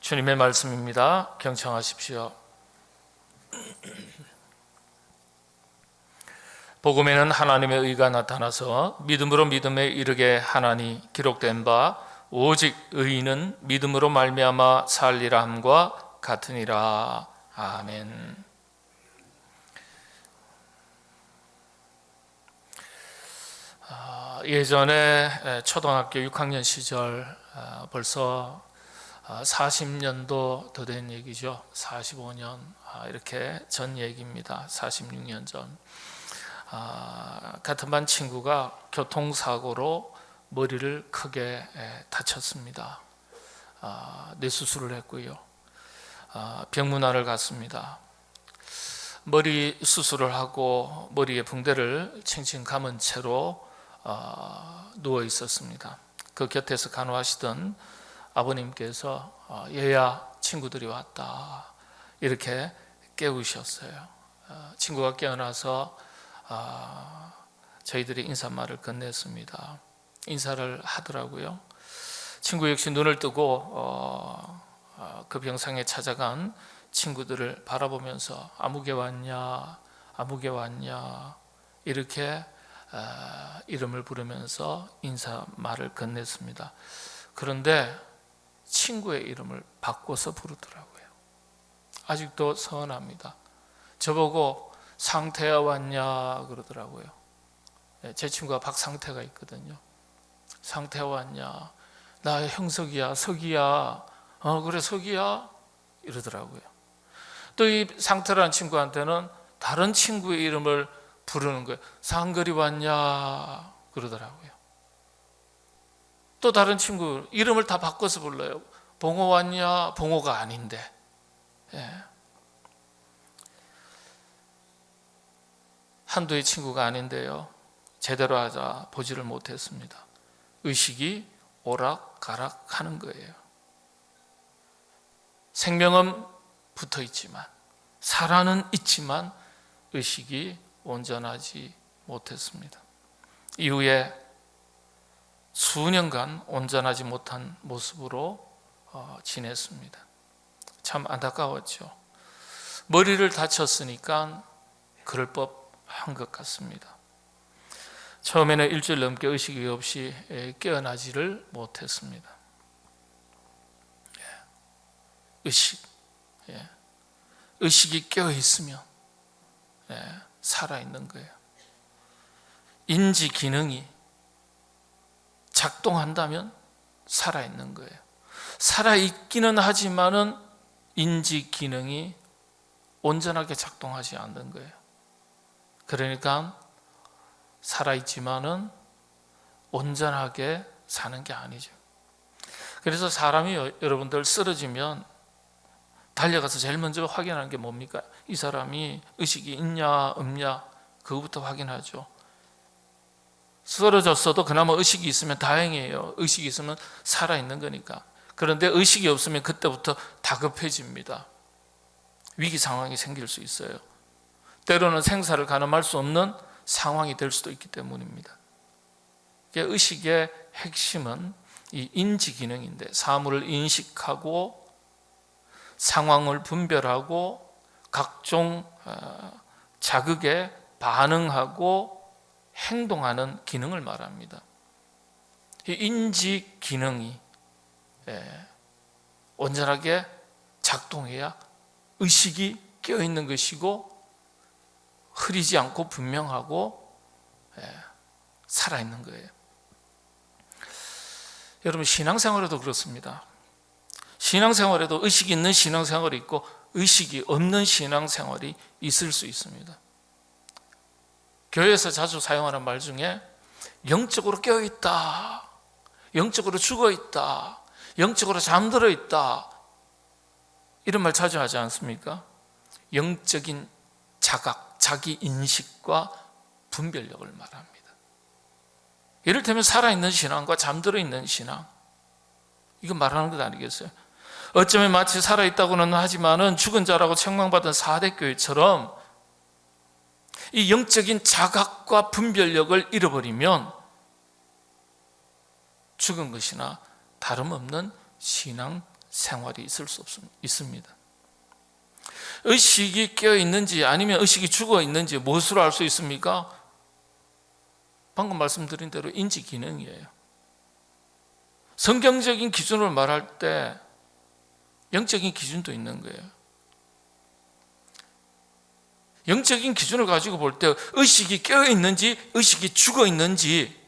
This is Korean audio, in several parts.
주님의 말씀입니다. 경청하십시오. 복음에는 하나님의 의가 나타나서 믿음으로 믿음에 이르게 하나니 기록된 바 오직 의인은 믿음으로 말미암아 살리라 함과 같으니라. 아멘. 예전에 초등학교 6학년 시절 벌써 40년도 더 된 얘기죠. 45년 이렇게 전 얘기입니다. 46년 전 같은 반 친구가 교통사고로 머리를 크게 다쳤습니다. 뇌수술을 했고요. 병문안을 갔습니다. 머리 수술을 하고 머리에 붕대를 칭칭 감은 채로 누워 있었습니다. 그 곁에서 간호하시던 아버님께서 얘야 친구들이 왔다 이렇게 깨우셨어요. 친구가 깨어나서 저희들이 인사말을 건넸습니다. 인사를 하더라고요. 친구 역시 눈을 뜨고 그 병상에 찾아간 친구들을 바라보면서 아무개 왔냐 아무개 왔냐 이렇게 이름을 부르면서 인사말을 건넸습니다. 그런데 친구의 이름을 바꿔서 부르더라고요. 아직도 서운합니다. 저보고 상태야 왔냐 그러더라고요. 제 친구가 박상태가 있거든요. 상태야 왔냐, 나 형석이야, 석이야, 그래 석이야 이러더라고요. 또 이 상태라는 친구한테는 다른 친구의 이름을 부르는 거예요. 상거리 왔냐 그러더라고요. 또 다른 친구 이름을 다 바꿔서 불러요. 봉호 왔냐? 봉호가 아닌데. 한두의 친구가 아닌데요. 제대로 하자 보지를 못했습니다. 의식이 오락가락 하는 거예요. 생명은 붙어 있지만, 살아는 있지만 의식이 온전하지 못했습니다. 이후에 수년간 온전하지 못한 모습으로 지냈습니다. 참 안타까웠죠. 머리를 다쳤으니까 그럴 법한 것 같습니다. 처음에는 일주일 넘게 의식이 없이 깨어나지를 못했습니다. 의식이 깨어있으면 살아있는 거예요. 인지 기능이 작동한다면 살아있는 거예요. 살아있기는 하지만은 인지 기능이 온전하게 작동하지 않는 거예요. 그러니까 살아있지만은 온전하게 사는 게 아니죠. 그래서 사람이 여러분들 쓰러지면 달려가서 제일 먼저 확인하는 게 뭡니까? 이 사람이 의식이 있냐 없냐 그거부터 확인하죠. 쓰러졌어도 그나마 의식이 있으면 다행이에요. 의식이 있으면 살아있는 거니까. 그런데 의식이 없으면 그때부터 다급해집니다. 위기 상황이 생길 수 있어요. 때로는 생사를 가늠할 수 없는 상황이 될 수도 있기 때문입니다. 의식의 핵심은 이 인지 기능인데, 사물을 인식하고 상황을 분별하고 각종 자극에 반응하고 행동하는 기능을 말합니다. 이 인지 기능이 온전하게 작동해야 의식이 깨어있는 것이고 흐리지 않고 분명하고 살아있는 거예요. 여러분 신앙생활에도 그렇습니다. 신앙생활에도 의식이 있는 신앙생활이 있고 의식이 없는 신앙생활이 있을 수 있습니다. 교회에서 자주 사용하는 말 중에 영적으로 깨어있다, 영적으로 죽어있다, 영적으로 잠들어 있다 이런 말 자주 하지 않습니까? 영적인 자각, 자기 인식과 분별력을 말합니다. 이를테면 살아있는 신앙과 잠들어 있는 신앙, 이거 말하는 것 아니겠어요? 어쩌면 마치 살아있다고는 하지만은 죽은 자라고 책망받은 사대교회처럼 이 영적인 자각과 분별력을 잃어버리면 죽은 것이나 다름없는 신앙 생활이 있습니다. 의식이 깨어 있는지 아니면 의식이 죽어 있는지 무엇으로 알 수 있습니까? 방금 말씀드린 대로 인지 기능이에요. 성경적인 기준을 말할 때 영적인 기준도 있는 거예요. 영적인 기준을 가지고 볼 때 의식이 깨어 있는지 의식이 죽어 있는지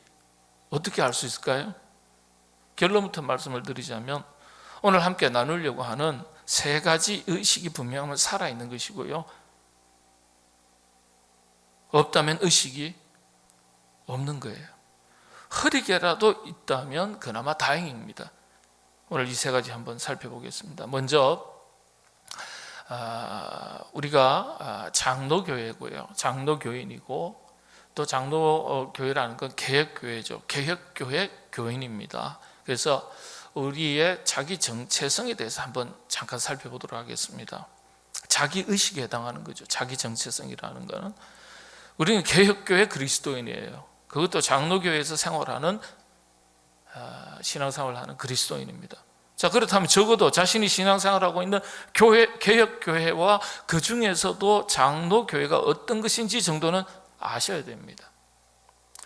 어떻게 알 수 있을까요? 결론부터 말씀을 드리자면 오늘 함께 나누려고 하는 세 가지 의식이 분명하면 살아있는 것이고요, 없다면 의식이 없는 거예요. 흐리게라도 있다면 그나마 다행입니다. 오늘 이 세 가지 한번 살펴보겠습니다. 먼저 우리가 장로교회고요, 장로교인이고 또 장로교회라는 건 개혁교회죠. 개혁교회 교인입니다. 그래서 우리의 자기 정체성에 대해서 한번 잠깐 살펴보도록 하겠습니다. 자기 의식에 해당하는 거죠. 자기 정체성이라는 것은 우리는 개혁교회 그리스도인이에요. 그것도 장로교회에서 생활하는 신앙생활을 하는 그리스도인입니다. 자, 그렇다면 적어도 자신이 신앙생활하고 있는 교회, 개혁교회와 그 중에서도 장로교회가 어떤 것인지 정도는 아셔야 됩니다.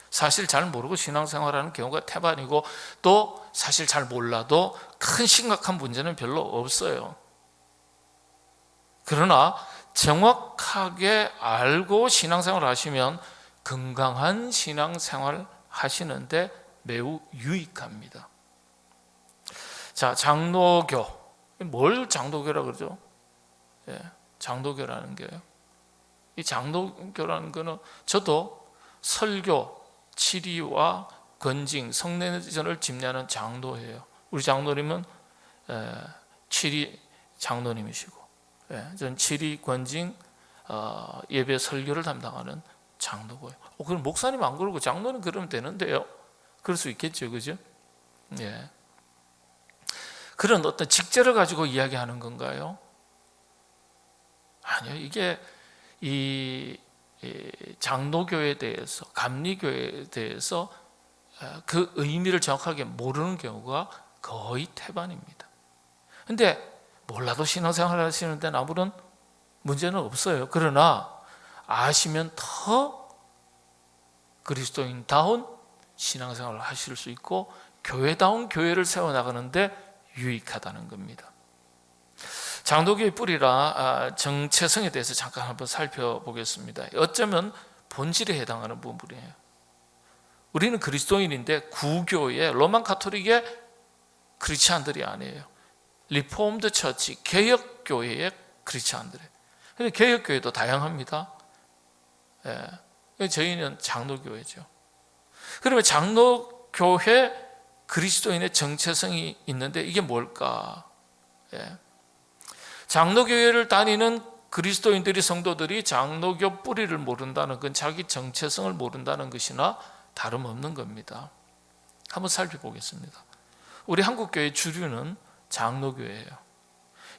사실 잘 모르고 신앙생활하는 경우가 태반이고 또 사실 잘 몰라도 큰 심각한 문제는 별로 없어요. 그러나 정확하게 알고 신앙생활을 하시면 건강한 신앙생활 하시는데 매우 유익합니다. 자, 장로교. 뭘 장로교라 그러죠? 예, 장로교라는 게요. 이 장로교라는 거는 저도 설교, 치리와 건징, 성례전을 집례하는 장로예요. 우리 장로님은 치리 장로님이시고, 전 치리, 건징, 예배, 설교를 담당하는 장로고요. 그럼 목사님 안 그러고 장로는 그러면 되는데요. 그럴 수 있겠죠, 그죠? 예. 그런 어떤 직제를 가지고 이야기하는 건가요? 아니요. 이게 이 장로교에 대해서, 감리교에 대해서 그 의미를 정확하게 모르는 경우가 거의 태반입니다. 근데 몰라도 신앙생활 하시는 데는 아무런 문제는 없어요. 그러나 아시면 더 그리스도인다운 신앙생활을 하실 수 있고 교회다운 교회를 세워나가는데 유익하다는 겁니다. 장로교의 뿌리라 정체성에 대해서 잠깐 한번 살펴보겠습니다. 어쩌면 본질에 해당하는 부분이에요. 우리는 그리스도인인데 구교의 로만 카톨릭의 크리스찬들이 아니에요. 리폼드 처치, 개혁교회의 크리스찬들이에요. 근데 개혁교회도 다양합니다. 예. 저희는 장로교회죠. 그러면 장로교회 그리스도인의 정체성이 있는데 이게 뭘까? 예. 장로교회를 다니는 그리스도인들이, 성도들이 장로교 뿌리를 모른다는 건 자기 정체성을 모른다는 것이나 다름없는 겁니다. 한번 살펴보겠습니다. 우리 한국교회 주류는 장로교회예요.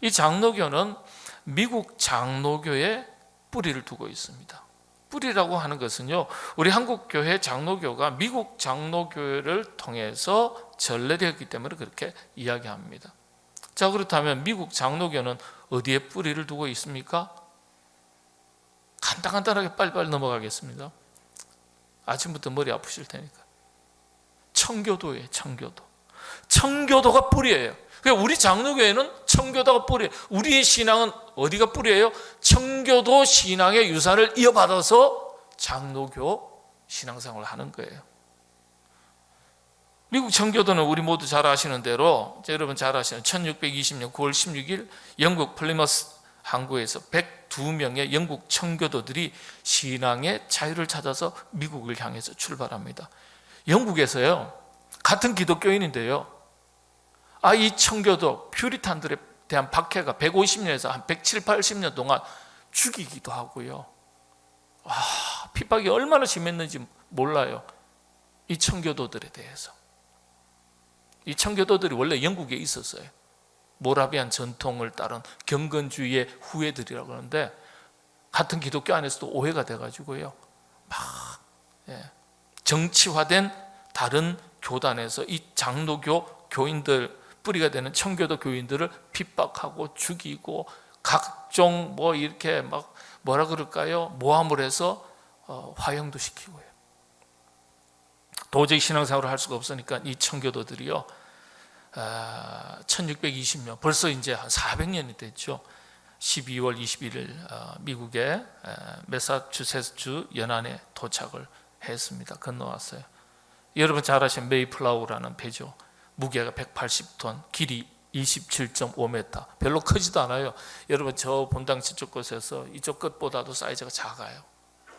이 장로교는 미국 장로교에 뿌리를 두고 있습니다. 뿌리라고 하는 것은요, 우리 한국교회 장로교가 미국 장로교회를 통해서 전래되었기 때문에 그렇게 이야기합니다. 자, 그렇다면 미국 장로교는 어디에 뿌리를 두고 있습니까? 간단하게 빨리빨리 넘어가겠습니다. 아침부터 머리 아프실 테니까. 청교도예요. 청교도가 뿌리예요. 우리 장로교회는 청교도가 뿌리예요. 우리의 신앙은 어디가 뿌리예요? 청교도 신앙의 유산을 이어받아서 장로교 신앙생활을 하는 거예요. 미국 청교도는 우리 모두 잘 아시는 대로, 여러분 잘 아시는 1620년 9월 16일 영국 플리머스 항구에서 102명의 영국 청교도들이 신앙의 자유를 찾아서 미국을 향해서 출발합니다. 영국에서요, 같은 기독교인인데요, 이 청교도 퓨리탄들에 대한 박해가 150년에서 한 170, 80년 동안 죽이기도 하고요. 핍박이 얼마나 심했는지 몰라요. 이 청교도들에 대해서. 이 청교도들이 원래 영국에 있었어요. 모라비안 전통을 따른 경건주의의 후예들이라고 하는데 같은 기독교 안에서도 오해가 돼가지고요, 막 정치화된 다른 교단에서 이 장로교 교인들 뿌리가 되는 청교도 교인들을 핍박하고 죽이고 각종 이렇게 막 뭐라 그럴까요? 모함을 해서 화형도 시키고요. 도저히 신앙생활을 할 수가 없으니까 이 청교도들이요, 1620년, 벌써 이제 한 400년이 됐죠. 12월 21일 미국의 매사추세츠 연안에 도착을 했습니다. 건너왔어요. 여러분 잘 아시는 메이플라워라는 배죠. 무게가 180톤, 길이 27.5m, 별로 크지도 않아요. 여러분 저 본당 저쪽 곳에서 이쪽 끝보다도 사이즈가 작아요.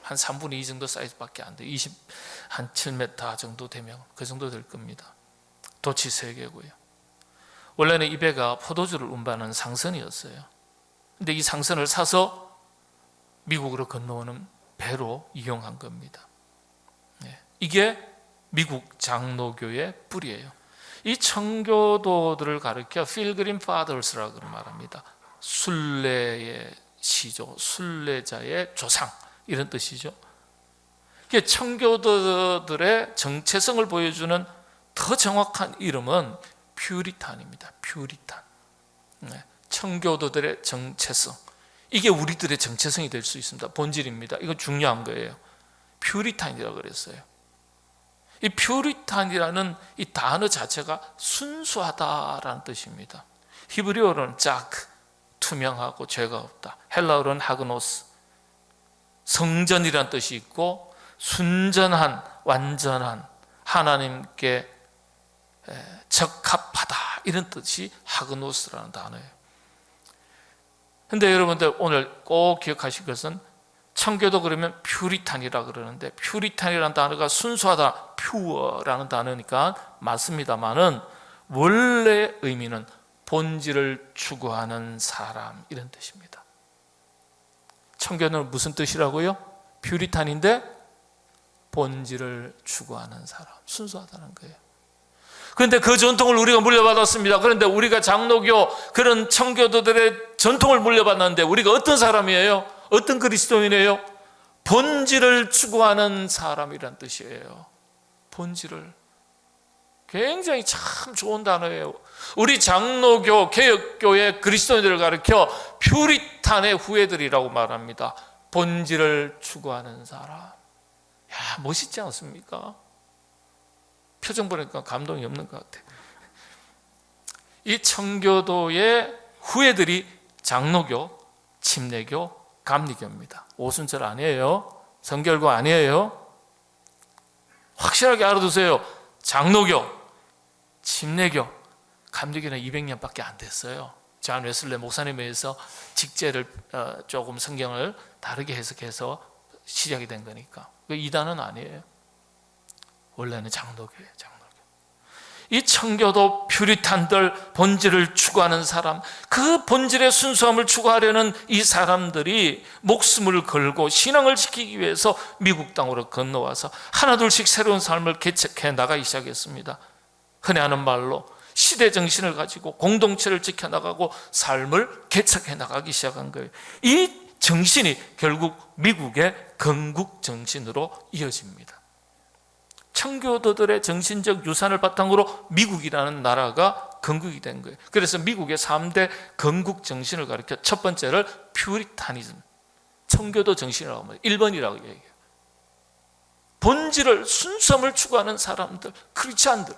한 3분의 2 정도 사이즈밖에 안 돼요. 한 7m 정도 되면 그 정도 될 겁니다. 도치 3개고요. 원래는 이 배가 포도주를 운반하는 상선이었어요. 근데 이 상선을 사서 미국으로 건너오는 배로 이용한 겁니다. 이게 미국 장로교의 뿌리예요. 이 청교도들을 가리켜 필그림 파더스라고 말합니다. 순례의 시조, 순례자의 조상, 이런 뜻이죠. 이게 청교도들의 정체성을 보여주는 더 정확한 이름은 퓨리탄입니다. 퓨리탄. 청교도들의 정체성, 이게 우리들의 정체성이 될 수 있습니다. 본질입니다. 이거 중요한 거예요. 퓨리탄이라고 그랬어요. 이 퓨리탄이라는 이 단어 자체가 순수하다라는 뜻입니다. 히브리어로는 자크, 투명하고 죄가 없다. 헬라어로는 하그노스, 성전이라는 뜻이 있고 순전한, 완전한, 하나님께 적합하다, 이런 뜻이 하그노스라는 단어예요. 근데 여러분들 오늘 꼭 기억하실 것은, 청교도 그러면 퓨리탄이라 그러는데, 퓨리탄이라는 단어가 순수하다, 퓨어라는 단어니까 맞습니다만은 원래 의미는 본질을 추구하는 사람, 이런 뜻입니다. 청교도는 무슨 뜻이라고요? 퓨리탄인데 본질을 추구하는 사람, 순수하다는 거예요. 그런데 그 전통을 우리가 물려받았습니다. 그런데 우리가 장로교, 그런 청교도들의 전통을 물려받았는데 우리가 어떤 사람이에요? 어떤 그리스도인이에요? 본질을 추구하는 사람이란 뜻이에요. 본질을. 굉장히 참 좋은 단어예요. 우리 장로교, 개혁교의 그리스도인들을 가리켜 퓨리탄의 후예들이라고 말합니다. 본질을 추구하는 사람. 야, 멋있지 않습니까? 표정 보니까 감동이 없는 것 같아요. 이 청교도의 후예들이 장로교, 침례교, 감리교입니다. 오순절 아니에요. 성결교 아니에요. 확실하게 알아두세요. 장로교, 침례교, 감리교는 200년밖에 안 됐어요. 존 웨슬리 목사님에 의해서 직제를 조금 성경을 다르게 해석해서 시작이 된 거니까. 이단은 아니에요. 원래는 장로교예요. 장로교. 이 청교도 퓨리탄들, 본질을 추구하는 사람, 그 본질의 순수함을 추구하려는 이 사람들이 목숨을 걸고 신앙을 지키기 위해서 미국 땅으로 건너와서 하나둘씩 새로운 삶을 개척해 나가기 시작했습니다. 흔히 하는 말로 시대 정신을 가지고 공동체를 지켜나가고 삶을 개척해 나가기 시작한 거예요. 이 정신이 결국 미국의 건국 정신으로 이어집니다. 청교도들의 정신적 유산을 바탕으로 미국이라는 나라가 건국이 된 거예요. 그래서 미국의 3대 건국 정신을 가리켜 첫 번째를 퓨리타니즘, 청교도 정신이라고 합니다. 1번이라고 얘기해요. 본질을, 순수함을 추구하는 사람들, 크리스찬들,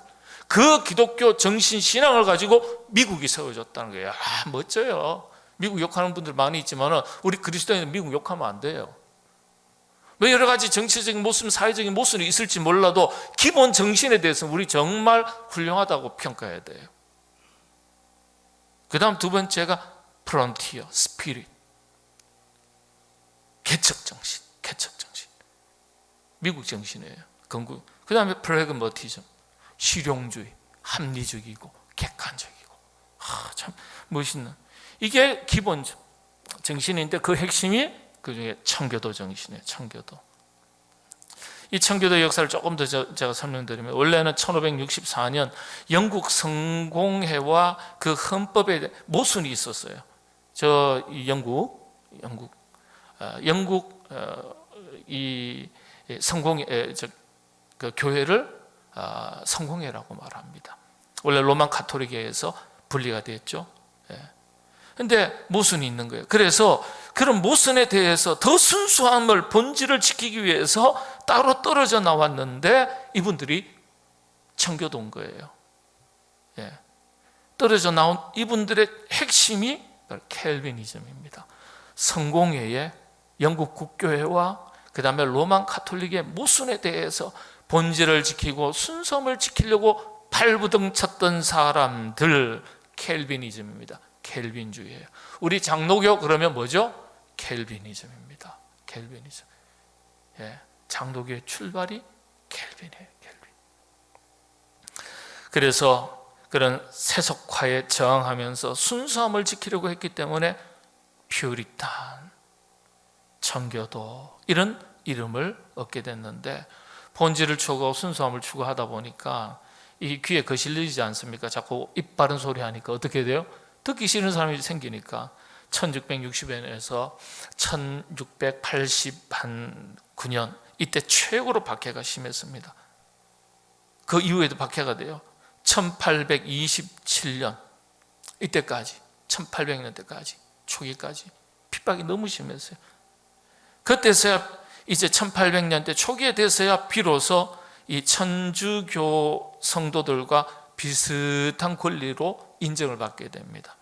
그 기독교 정신 신앙을 가지고 미국이 세워졌다는 거예요. 아, 멋져요. 미국 욕하는 분들 많이 있지만 우리 그리스도인은 미국 욕하면 안 돼요. 왜 여러 가지 정치적인 모습, 사회적인 모습이 있을지 몰라도 기본 정신에 대해서는 우리 정말 훌륭하다고 평가해야 돼요. 그 다음 두 번째가 프론티어, 스피릿, 개척 정신, 개척 정신. 미국 정신이에요. 건국. 그 다음에 프래그머티즘, 실용주의, 합리적이고 객관적이고. 참 멋있는. 이게 기본 정신인데 그 핵심이 그 중에 청교도 정신이에요. 청교도. 이 청교도 역사를 조금 더 제가 설명드리면, 원래는 1564년 영국 성공회와 그 헌법에 모순이 있었어요. 영국 이 성공 그 교회를 성공회라고 말합니다. 원래 로만 가톨릭에서 분리가 됐죠. 근데 모순이 있는 거예요. 그래서 그런 모순에 대해서 더 순수함을, 본질을 지키기 위해서 따로 떨어져 나왔는데 이분들이 청교도인 거예요. 떨어져 나온 이분들의 핵심이 켈빈이즘입니다. 성공회의 영국 국교회와 그 다음에 로만 가톨릭의 모순에 대해서 본질을 지키고 순수함을 지키려고 발부둥 쳤던 사람들, 켈빈이즘입니다. 켈빈주의예요. 우리 장로교 그러면 뭐죠? 켈빈이즘입니다. 켈빈이즘. 장로교의 출발이 켈빈이에요. 켈빈. 그래서 그런 세속화에 저항하면서 순수함을 지키려고 했기 때문에 퓨리탄, 청교도 이런 이름을 얻게 됐는데, 본질을 추구하고 순수함을 추구하다 보니까 이 귀에 거슬리지 않습니까? 자꾸 입 바른 소리 하니까 어떻게 돼요? 듣기 싫은 사람이 생기니까 1660년에서 1689년 이때 최고로 박해가 심했습니다. 그 이후에도 박해가 돼요. 1827년 이때까지, 1800년대까지 초기까지 핍박이 너무 심했어요. 그때서야 이제 1800년대 초기에 돼서야 비로소 이 천주교 성도들과 비슷한 권리로 인정을 받게 됩니다.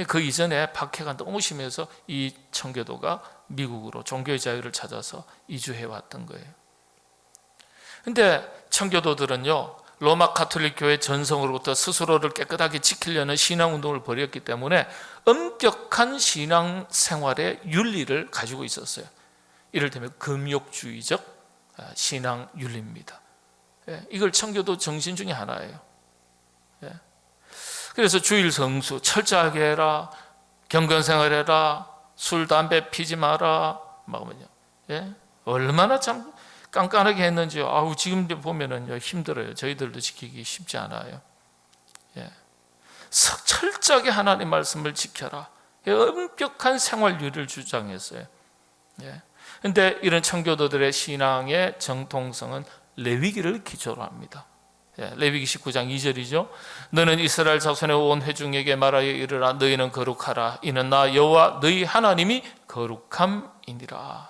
그 이전에 박해가 너무 심해서 이 청교도가 미국으로 종교의 자유를 찾아서 이주해 왔던 거예요. 근데 청교도들은요, 로마 가톨릭 교회 전성으로부터 스스로를 깨끗하게 지키려는 신앙운동을 벌였기 때문에 엄격한 신앙 생활의 윤리를 가지고 있었어요. 이를테면 금욕주의적 신앙 윤리입니다. 이걸 청교도 정신 중에 하나예요. 그래서 주일 성수 철저하게 해라, 경건생활해라, 술 담배 피지 마라, 얼마나 참 깐깐하게 했는지요. 지금 보면은 힘들어요. 저희들도 지키기 쉽지 않아요. 철저하게 하나님의 말씀을 지켜라. 엄격한 생활 윤리를 주장했어요. 그런데 이런 청교도들의 신앙의 정통성은 레위기를 기초로 합니다. 레위기 19장 2절이죠. 너는 이스라엘 자손의 온 회중에게 말하여 이르라. 너희는 거룩하라. 이는 나 여호와 너희 하나님이 거룩함이니라.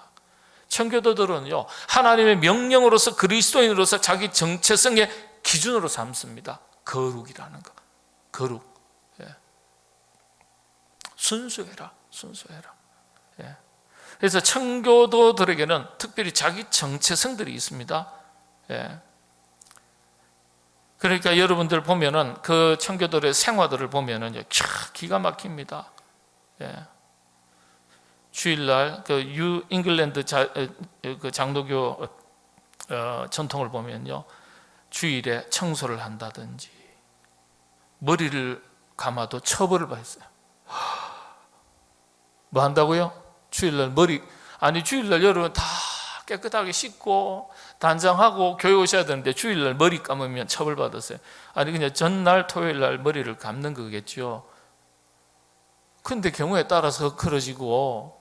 청교도들은요, 하나님의 명령으로서 그리스도인으로서 자기 정체성의 기준으로 삼습니다. 거룩이라는 거. 거룩. 순수해라. 순수해라. 그래서 청교도들에게는 특별히 자기 정체성들이 있습니다. 그러니까 여러분들 보면은 그 청교도의 생활들을 보면은 기가 막힙니다. 주일날 그 뉴 잉글랜드 그 장로교 전통을 보면요, 주일에 청소를 한다든지 머리를 감아도 처벌을 받았어요. 뭐 한다고요? 주일날 주일날 여러분 다 깨끗하게 씻고 단장하고 교회 오셔야 되는데 주일날 머리 감으면 처벌받았어요. 그냥 전날 토요일날 머리를 감는 거겠죠. 근데 경우에 따라서 헛걸어지고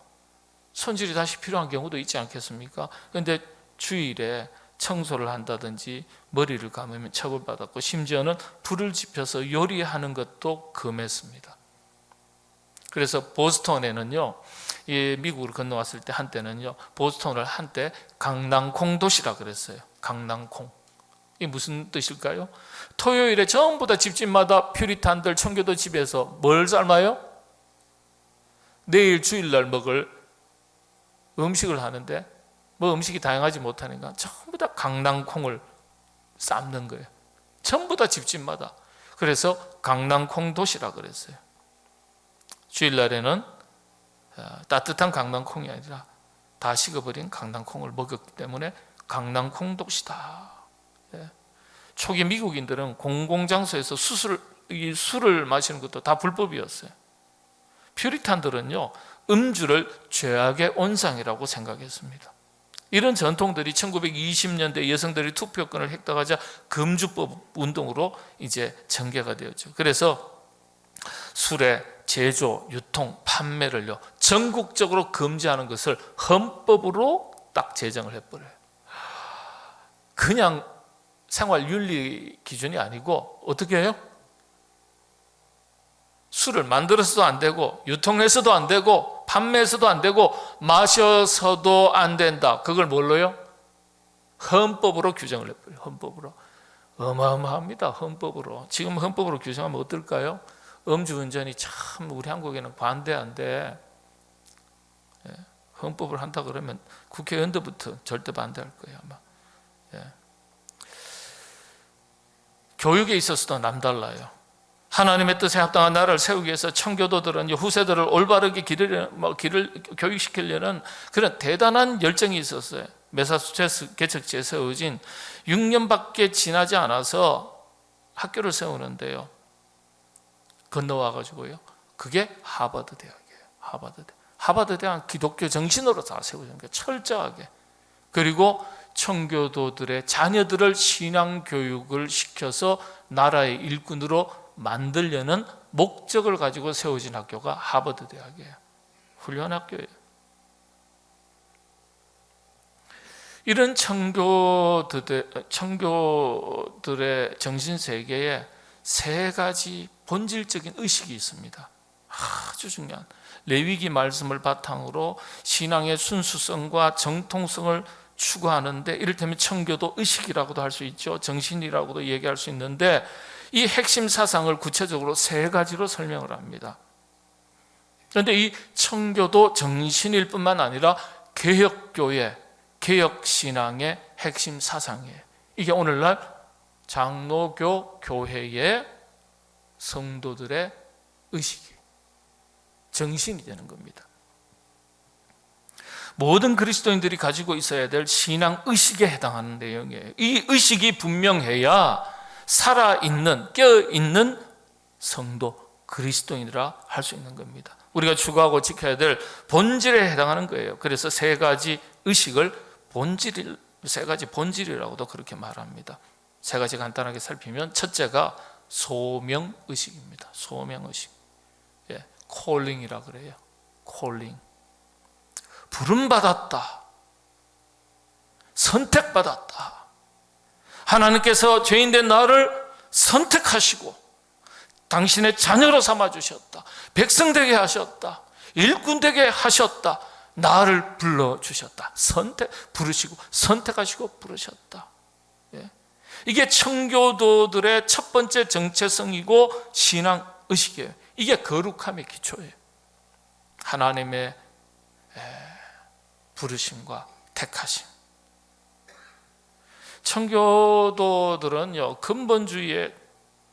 손질이 다시 필요한 경우도 있지 않겠습니까? 근데 주일에 청소를 한다든지 머리를 감으면 처벌받았고, 심지어는 불을 지펴서 요리하는 것도 금했습니다. 그래서 보스턴에는요, 미국으로 건너왔을 때 한때는요, 보스턴을 한때 강낭콩 도시라 그랬어요. 강낭콩. 이게 무슨 뜻일까요? 토요일에 전부 다 집집마다 퓨리탄들 청교도 집에서 뭘 삶아요? 내일 주일날 먹을 음식을 하는데 음식이 다양하지 못하니까 전부 다 강낭콩을 삶는 거예요. 전부 다 집집마다. 그래서 강낭콩 도시라 그랬어요. 주일날에는 따뜻한 강낭콩이 아니라 다 식어버린 강낭콩을 먹었기 때문에 강낭콩 도시다. 초기 미국인들은 공공장소에서 술을 마시는 것도 다 불법이었어요. 퓨리탄들은요, 음주를 죄악의 온상이라고 생각했습니다. 이런 전통들이 1920년대 여성들이 투표권을 획득하자 금주법 운동으로 이제 전개가 되었죠. 그래서 술의 제조, 유통, 판매를요 전국적으로 금지하는 것을 헌법으로 딱 제정을 해버려요. 그냥 생활 윤리 기준이 아니고 어떻게 해요? 술을 만들어서도 안 되고 유통해서도 안 되고 판매해서도 안 되고 마셔서도 안 된다. 그걸 뭘로요? 헌법으로 규정을 해버려요. 헌법으로. 어마어마합니다. 헌법으로. 지금 헌법으로 규정하면 어떨까요? 음주운전이 참 우리 한국에는 관대한데 헌법을 한다 그러면 국회의원들부터 절대 반대할 거예요 아마. 교육에 있어서도 남달라요. 하나님의 뜻에 합당한 나라를 세우기 위해서 청교도들은 후세들을 올바르게 길을 교육시키려는 그런 대단한 열정이 있었어요. 매사추세츠 개척지에 세워진 6년밖에 지나지 않아서 학교를 세우는데요. 건너와가지고요. 그게 하버드 대학이에요. 하버드 대학 기독교 정신으로 다 세워진 거예요. 철저하게. 그리고 청교도들의 자녀들을 신앙교육을 시켜서 나라의 일꾼으로 만들려는 목적을 가지고 세워진 학교가 하버드 대학이에요. 훌륭한 학교예요. 이런 청교들의 정신세계에 세 가지 본질적인 의식이 있습니다. 아주 중요한 레위기 말씀을 바탕으로 신앙의 순수성과 정통성을 추구하는데 이를테면 청교도 의식이라고도 할 수 있죠. 정신이라고도 얘기할 수 있는데 이 핵심 사상을 구체적으로 세 가지로 설명을 합니다. 그런데 이 청교도 정신일 뿐만 아니라 개혁교회, 개혁신앙의 핵심 사상이에요. 이게 오늘날 장로교 교회의 성도들의 의식이 정신이 되는 겁니다. 모든 그리스도인들이 가지고 있어야 될 신앙 의식에 해당하는 내용이에요. 이 의식이 분명해야 살아있는, 깨어있는 성도, 그리스도인이라 할 수 있는 겁니다. 우리가 추구하고 지켜야 될 본질에 해당하는 거예요. 그래서 세 가지 의식을 세 가지 본질이라고도 그렇게 말합니다. 세 가지 간단하게 살피면 첫째가 소명의식입니다. 소명의식. 콜링이라 그래요. 콜링. 부름받았다. 선택받았다. 하나님께서 죄인된 나를 선택하시고 당신의 자녀로 삼아주셨다. 백성 되게 하셨다. 일꾼 되게 하셨다. 나를 불러주셨다. 부르시고 선택하시고 부르셨다. 이게 청교도들의 첫 번째 정체성이고 신앙의식이에요. 이게 거룩함의 기초예요. 하나님의 부르심과 택하심. 청교도들은요, 근본주의에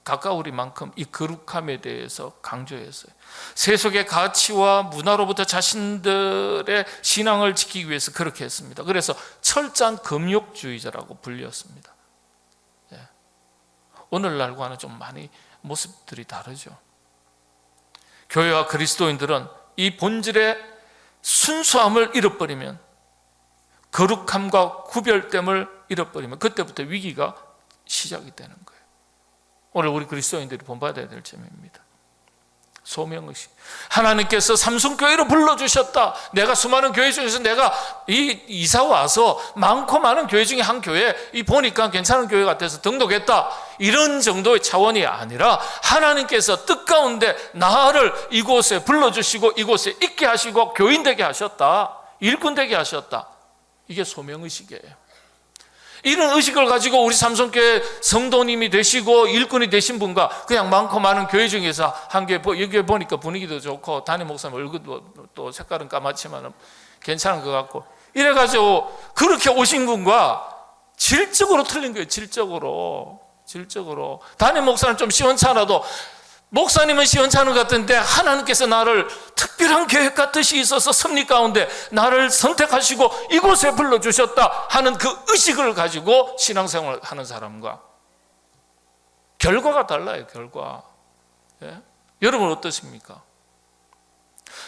가까우리만큼 이 거룩함에 대해서 강조했어요. 세속의 가치와 문화로부터 자신들의 신앙을 지키기 위해서 그렇게 했습니다. 그래서 철저한 금욕주의자라고 불렸습니다. 오늘날과는 좀 많이 모습들이 다르죠. 교회와 그리스도인들은 이 본질의 순수함을 잃어버리면, 거룩함과 구별됨을 잃어버리면 그때부터 위기가 시작이 되는 거예요. 오늘 우리 그리스도인들이 본받아야 될 점입니다. 소명의식. 하나님께서 삼성교회로 불러주셨다. 내가 수많은 교회 중에서 내가 이사 와서 많고 많은 교회 중에 한 교회 보니까 괜찮은 교회 같아서 등록했다. 이런 정도의 차원이 아니라 하나님께서 뜻 가운데 나를 이곳에 불러주시고 이곳에 있게 하시고 교인 되게 하셨다. 일꾼 되게 하셨다. 이게 소명의식이에요. 이런 의식을 가지고 우리 삼성교회 성도님이 되시고 일꾼이 되신 분과 그냥 많고 많은 교회 중에서 한 교회, 여기 보니까 분위기도 좋고 담임 목사님 얼굴도 또 색깔은 까맣지만 괜찮은 것 같고 이래가지고 그렇게 오신 분과 질적으로 틀린 거예요. 질적으로. 담임 목사는 좀 시원찮아도 목사님은 시원찮은 것 같은데 하나님께서 나를 특별한 계획과 뜻이 있어서 섭리 가운데 나를 선택하시고 이곳에 불러주셨다 하는 그 의식을 가지고 신앙생활을 하는 사람과 결과가 달라요. 결과. 여러분 어떠십니까?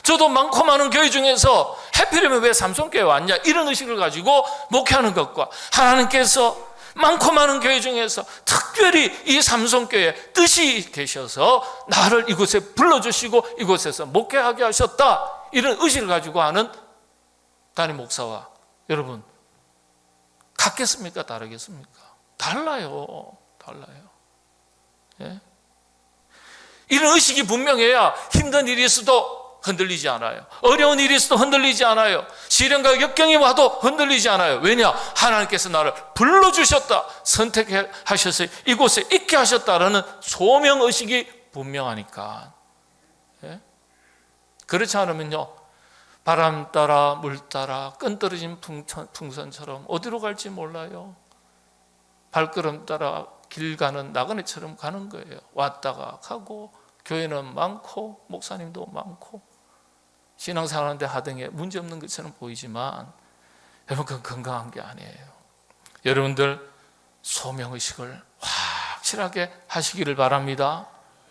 저도 많고 많은 교회 중에서 해피리면 왜 삼성교회 왔냐 이런 의식을 가지고 목회하는 것과 하나님께서 많고 많은 교회 중에서 특별히 이 삼성교회에 뜻이 계셔서 나를 이곳에 불러주시고 이곳에서 목회하게 하셨다 이런 의식을 가지고 하는 담임 목사와 여러분 같겠습니까? 다르겠습니까? 달라요. 예? 이런 의식이 분명해야 힘든 일이 있어도 흔들리지 않아요. 어려운 일이 있어도 흔들리지 않아요. 시련과 역경이 와도 흔들리지 않아요. 왜냐? 하나님께서 나를 불러주셨다, 선택하셔서 이곳에 있게 하셨다라는 소명의식이 분명하니까. 예? 그렇지 않으면요, 바람 따라 물 따라 끈 떨어진 풍선처럼 어디로 갈지 몰라요. 발걸음 따라 길 가는 나그네처럼 가는 거예요. 왔다가 가고, 교회는 많고 목사님도 많고 신앙생활하는데 하등에 문제없는 것처럼 보이지만 여러분, 그건 건강한 게 아니에요. 여러분들 소명의식을 확실하게 하시기를 바랍니다.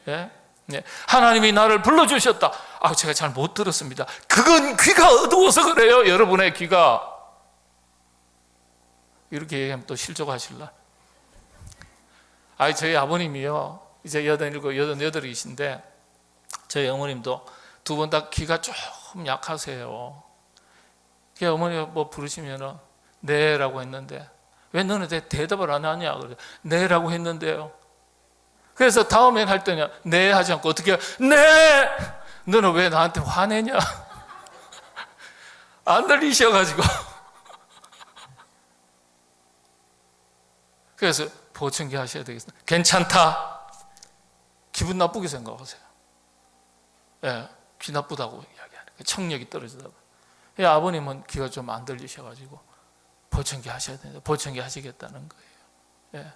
예? 네. 하나님이 나를 불러주셨다. 제가 잘 못 들었습니다. 그건 귀가 어두워서 그래요. 여러분의 귀가. 이렇게 얘기하면 또 실족하실라. 저희 아버님이요, 이제 87, 88이신데 저희 어머님도 두 분 다 귀가 조금 약하세요. 어머니가 뭐 부르시면은 네라고 했는데, 왜 너는 대답을 안 하냐? 그래. 네라고 했는데요. 그래서 다음엔 할 때는 네 하지 않고 어떻게 해요? 네! 너는 왜 나한테 화내냐? 안 들리셔가지고. 그래서 보청기 하셔야 되겠습니다. 괜찮다. 기분 나쁘게 생각하세요. 예, 귀 나쁘다고 이야기하는 거예요. 청력이 떨어지다고. 아버님은 귀가 좀 안 들리셔가지고 보청기 하셔야 됩니다. 보청기 하시겠다는 거예요. 예.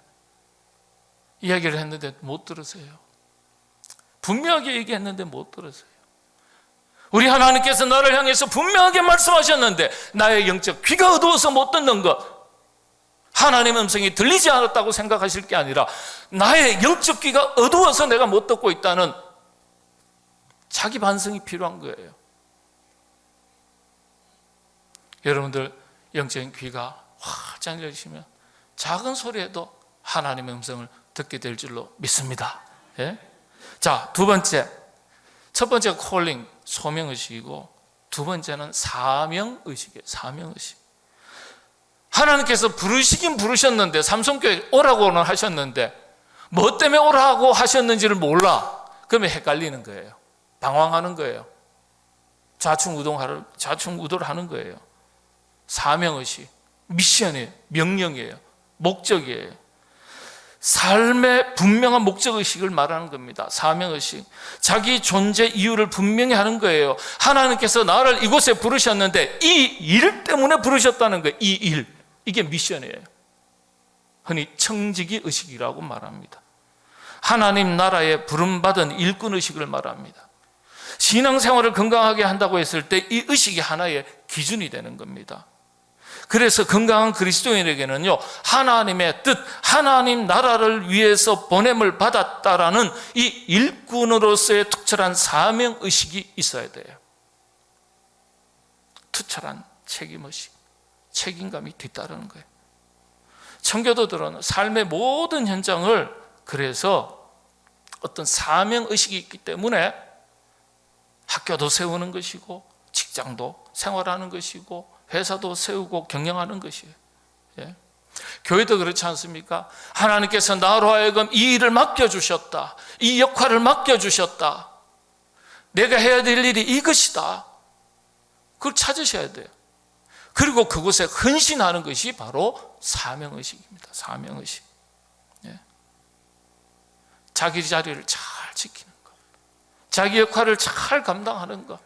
이야기를 했는데 못 들으세요. 분명하게 얘기했는데 못 들으세요. 우리 하나님께서 나를 향해서 분명하게 말씀하셨는데 나의 영적 귀가 어두워서 못 듣는 것, 하나님의 음성이 들리지 않았다고 생각하실 게 아니라 나의 영적 귀가 어두워서 내가 못 듣고 있다는 자기 반성이 필요한 거예요. 여러분들 영적인 귀가 활짝 열리시면 작은 소리에도 하나님의 음성을 듣게 될 줄로 믿습니다. 예? 자, 두 번째, 첫 번째가 콜링, 소명의식이고, 두 번째는 사명의식이에요. 사명의식. 하나님께서 부르시긴 부르셨는데, 삼성교회 오라고는 하셨는데 뭐 때문에 오라고 하셨는지를 몰라. 그러면 헷갈리는 거예요. 방황하는 거예요. 좌충우돌 하는 거예요. 사명의식, 미션이에요. 명령이에요. 목적이에요. 삶의 분명한 목적의식을 말하는 겁니다. 사명의식. 자기 존재 이유를 분명히 하는 거예요. 하나님께서 나를 이곳에 부르셨는데 이 일 때문에 부르셨다는 거예요. 이 일. 이게 미션이에요. 흔히 청지기 의식이라고 말합니다. 하나님 나라에 부름받은 일꾼의식을 말합니다. 신앙생활을 건강하게 한다고 했을 때 이 의식이 하나의 기준이 되는 겁니다. 그래서 건강한 그리스도인에게는요, 하나님의 뜻, 하나님 나라를 위해서 보냄을 받았다라는 이 일꾼으로서의 투철한 사명의식이 있어야 돼요. 투철한 책임의식, 책임감이 뒤따르는 거예요. 청교도들은 삶의 모든 현장을 그래서 어떤 사명의식이 있기 때문에 학교도 세우는 것이고, 직장도 생활하는 것이고, 회사도 세우고 경영하는 것이에요. 예? 교회도 그렇지 않습니까? 하나님께서 나로 하여금 이 일을 맡겨주셨다. 이 역할을 맡겨주셨다. 내가 해야 될 일이 이것이다. 그걸 찾으셔야 돼요. 그리고 그곳에 헌신하는 것이 바로 사명의식입니다. 사명의식. 예? 자기 자리를 잘 지키는 것, 자기 역할을 잘 감당하는 것,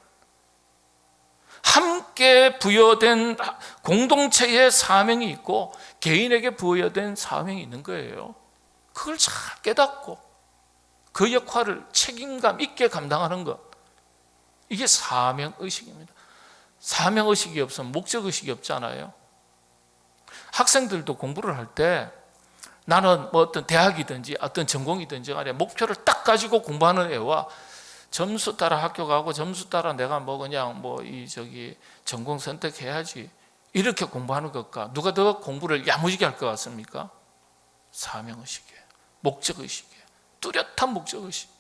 함께 부여된 공동체의 사명이 있고 개인에게 부여된 사명이 있는 거예요. 그걸 잘 깨닫고 그 역할을 책임감 있게 감당하는 것, 이게 사명의식입니다. 사명의식이 없으면 목적의식이 없잖아요. 학생들도 공부를 할 때 나는 뭐 어떤 대학이든지 어떤 전공이든지 간에 목표를 딱 가지고 공부하는 애와 점수 따라 학교 가고 점수 따라 내가 뭐 그냥 전공 선택해야지 이렇게 공부하는 것과 누가 더 공부를 야무지게 할 것 같습니까? 사명의식이에요. 목적의식이에요. 뚜렷한 목적의식.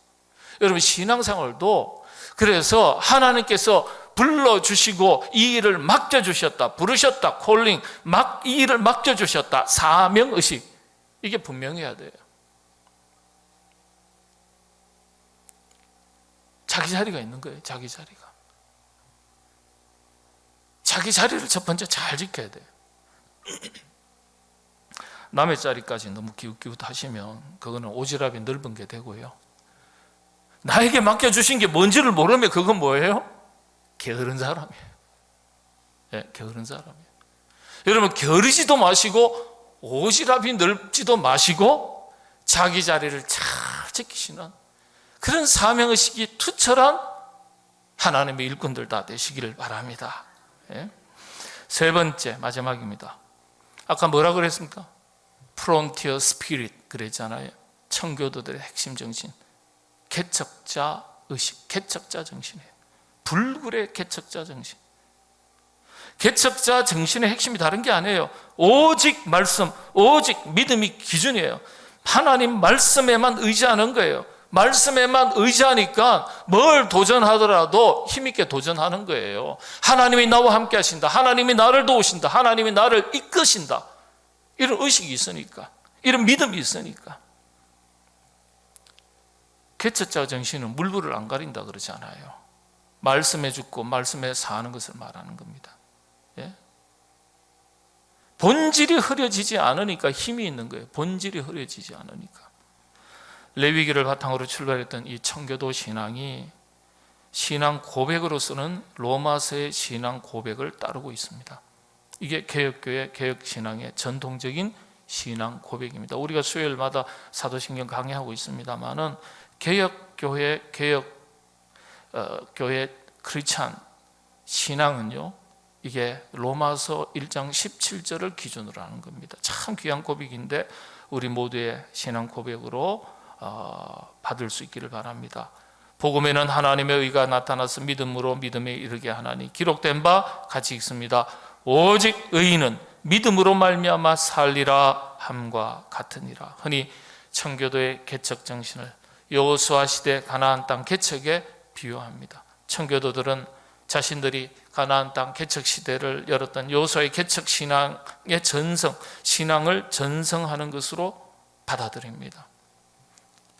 여러분 신앙생활도 그래서 하나님께서 불러주시고 이 일을 맡겨주셨다, 부르셨다, 콜링, 이 일을 맡겨주셨다, 사명의식. 이게 분명해야 돼요. 자기 자리가 있는 거예요. 자기 자리가. 자기 자리를 첫 번째 잘 지켜야 돼요. 남의 자리까지 너무 기웃기웃하시면 그거는 오지랖이 넓은 게 되고요. 나에게 맡겨주신 게 뭔지를 모르면 그건 뭐예요? 게으른 사람이에요. 네, 게으른 사람이에요. 여러분, 게으르지도 마시고 오지랖이 넓지도 마시고 자기 자리를 잘 지키시는 그런 사명의식이 투철한 하나님의 일꾼들 다 되시기를 바랍니다. 네. 세 번째, 마지막입니다. 아까 뭐라 그랬습니까? 프론티어 스피릿 그랬잖아요. 청교도들의 핵심 정신, 개척자 의식, 개척자 정신이에요. 불굴의 개척자 정신. 개척자 정신의 핵심이 다른 게 아니에요. 오직 말씀, 오직 믿음이 기준이에요. 하나님 말씀에만 의지하는 거예요. 말씀에만 의지하니까 뭘 도전하더라도 힘있게 도전하는 거예요. 하나님이 나와 함께 하신다, 하나님이 나를 도우신다, 하나님이 나를 이끄신다, 이런 의식이 있으니까, 이런 믿음이 있으니까. 개척자 정신은 물불을 안 가린다 그러지 않아요. 말씀에 죽고 말씀에 사는 것을 말하는 겁니다. 예? 본질이 흐려지지 않으니까 힘이 있는 거예요. 본질이 흐려지지 않으니까. 레위기를 바탕으로 출발했던 이 청교도 신앙이 신앙 고백으로서는 로마서의 신앙 고백을 따르고 있습니다. 이게 개혁교회 개혁신앙의 전통적인 신앙 고백입니다. 우리가 수요일마다 사도신경 강의하고 있습니다만은 개혁교회 교회 크리스찬 신앙은요, 이게 로마서 1장 17절을 기준으로 하는 겁니다. 참 귀한 고백인데 우리 모두의 신앙 고백으로 받을 수 있기를 바랍니다. 복음에는 하나님의 의가 나타나서 믿음으로 믿음에 이르게 하나니 기록된 바 같이 읽습니다. 오직 의인은 믿음으로 말미암아 살리라 함과 같으니라. 흔히 청교도의 개척 정신을 여호수아 시대 가나안 땅 개척에 비유합니다. 청교도들은 자신들이 가나안 땅 개척 시대를 열었던 여호수아의 개척 신앙의 전성, 신앙을 전성하는 것으로 받아들입니다.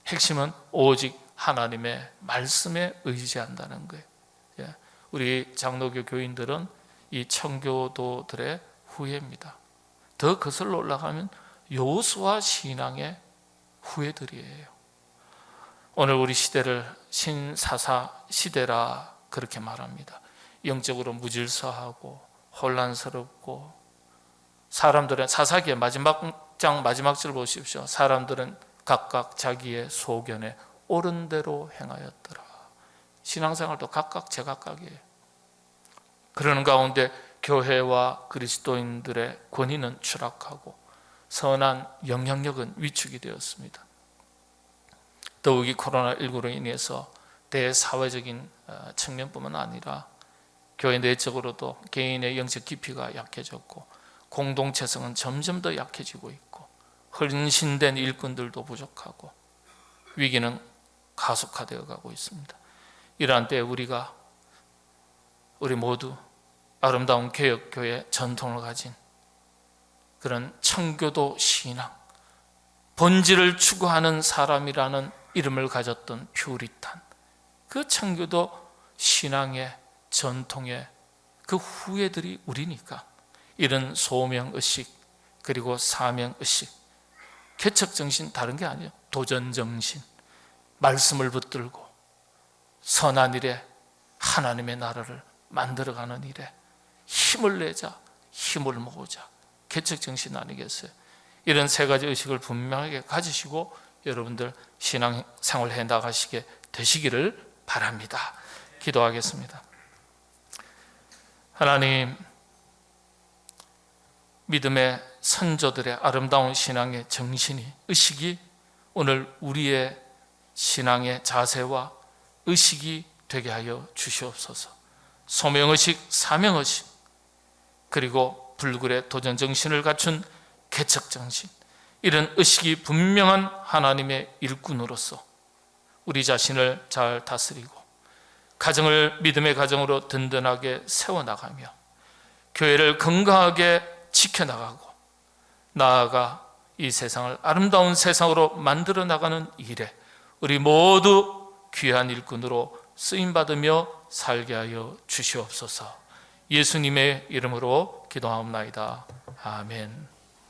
핵심은 오직 하나님의 말씀에 의지한다는 거예요. 우리 장로교 교인들은 이 청교도들의 후예입니다. 더 거슬러 올라가면 여호수아 신앙의 후예들이에요. 오늘 우리 시대를 신사사 시대라 그렇게 말합니다. 영적으로 무질서하고 혼란스럽고, 사람들은 사사기의 마지막 장 마지막 절 보십시오. 사람들은 각각 자기의 소견에 옳은 대로 행하였더라. 신앙생활도 각각 제각각이에요. 그러는 가운데 교회와 그리스도인들의 권위는 추락하고 선한 영향력은 위축이 되었습니다. 더욱이 코로나19로 인해서 대사회적인 측면뿐만 아니라 교회 내적으로도 개인의 영적 깊이가 약해졌고 공동체성은 점점 더 약해지고 있고 헌신된 일꾼들도 부족하고 위기는 가속화되어 가고 있습니다. 이러한 때에 우리 모두 아름다운 개혁교회 전통을 가진 그런 청교도 신앙, 본질을 추구하는 사람이라는 이름을 가졌던 퓨리탄, 그 청교도 신앙의 전통의 그 후예들이 우리니까 이런 소명의식 그리고 사명의식, 개척정신 다른 게 아니에요. 도전정신, 말씀을 붙들고 선한 일에 하나님의 나라를 만들어가는 일에 힘을 내자, 힘을 모으자, 개척정신 아니겠어요? 이런 세 가지 의식을 분명하게 가지시고 여러분들 신앙생활 해 나가시게 되시기를 바랍니다. 기도하겠습니다. 하나님, 믿음의 선조들의 아름다운 신앙의 정신이, 의식이 오늘 우리의 신앙의 자세와 의식이 되게 하여 주시옵소서. 소명의식, 사명의식, 그리고 불굴의 도전정신을 갖춘 개척정신, 이런 의식이 분명한 하나님의 일꾼으로서 우리 자신을 잘 다스리고 가정을 믿음의 가정으로 든든하게 세워나가며 교회를 건강하게 지켜나가고 나아가 이 세상을 아름다운 세상으로 만들어 나가는 일에 우리 모두 귀한 일꾼으로 쓰임받으며 살게 하여 주시옵소서. 예수님의 이름으로 기도하옵나이다. 아멘.